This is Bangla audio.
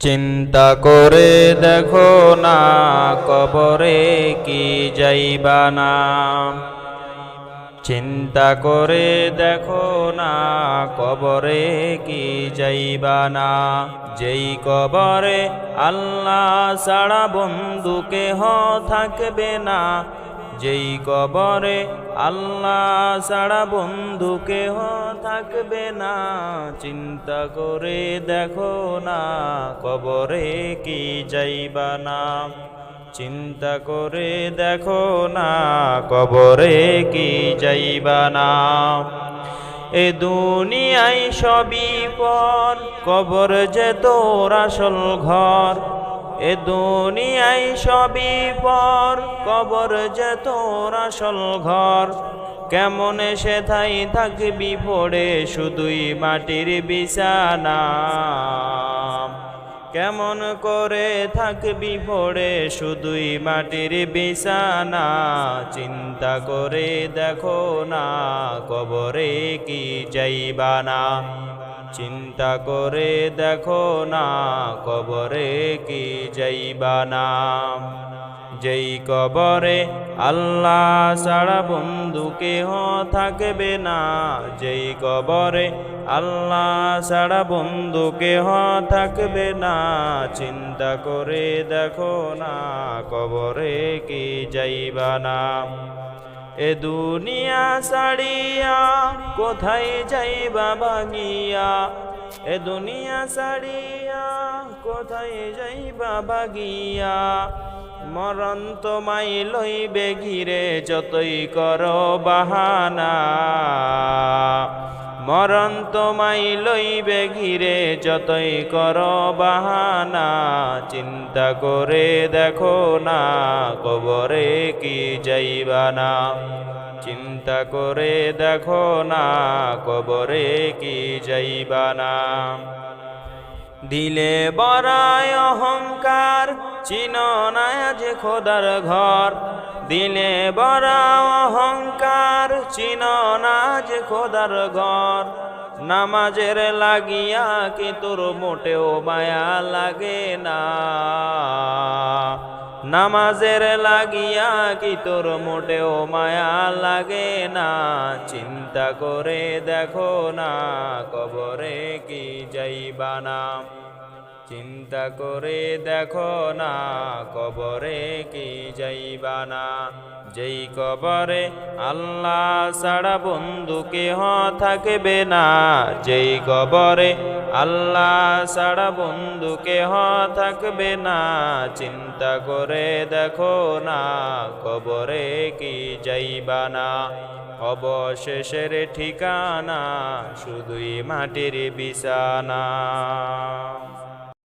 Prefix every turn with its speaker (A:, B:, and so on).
A: চিন্তা করে দেখো না কবরে কি যাইবা না। চিন্তা করে দেখো না কবরে কি যাইবা না। যেই কবরে আল্লাহ ছাড়া বন্ধু কেহ থাকবে না। যেই কবরে আল্লাহ ছাড়া বন্ধু কেহ থাকবে না। চিন্তা করে দেখো না কবরে কি যাইবা না। চিন্তা করে দেখো না কবরে কি যাইবা না। এ দুনিয়ায় সবই পর, কবর যে তোর আসল ঘর। এ দুনিয়ায় সবই পর, কবর যে তোর আসল ঘর। কেমন সেথায় থাকবি পড়ে শুধুই মাটির বিছানা। কেমন করে থাকবি পড়ে শুধুই মাটির বিছানা। চিন্তা করে দেখো না কবরে কি যাইবা না। চিন্তা করে দেখো না কবরে কি যাইবা না। যেই কবরে আল্লাহ ছাড়া বন্ধু কেহ থাকবে না। যেই কবরে আল্লাহ ছাড়া বন্ধু কেহ থাকবে না। চিন্তা করে দেখো না কবরে কি যাইবা না। এ দুনিয়া ছাড়িয়া কোথায় যাইবা ভাগিয়া। এ দুনিয়া ছাড়িয়া কোথায় যাইবা ভাগিয়া। মরণ তোমায় লইবে ঘিরে যতই করো বাহানা। মরণ তোমায় লইবে ঘিরে যতই করো বাহানা। চিন্তা করে দেখো না কবরে কি যাইবা না। চিন্তা করে দেখো না কবরে কি যাইবা না। দিলে বড়াই অহংকার চিনো না আজ খোদার ঘর। দিলে বড় অহংকার চিনো না আজ খোদার ঘর। নামাজের লাগিয়া কি তোর মোটেও মায়া লাগে না। নামাজের লাগিয়া কি তোর মোটেও মায়া লাগে না। চিন্তা করে দেখো না কবরে কি যাইবা না। চিন্তা করে দেখো না কবরে কি যাইবা না। যেই কবরে আল্লাহ ছাড়া বন্ধু কেহ থাকবে না। যেই কবরে আল্লাহ ছাড়া বন্ধু কেহ থাকবে না। চিন্তা করে দেখো না কবরে কি যাইবা না। অবশেষের ঠিকানা শুধুই মাটির বিছানা।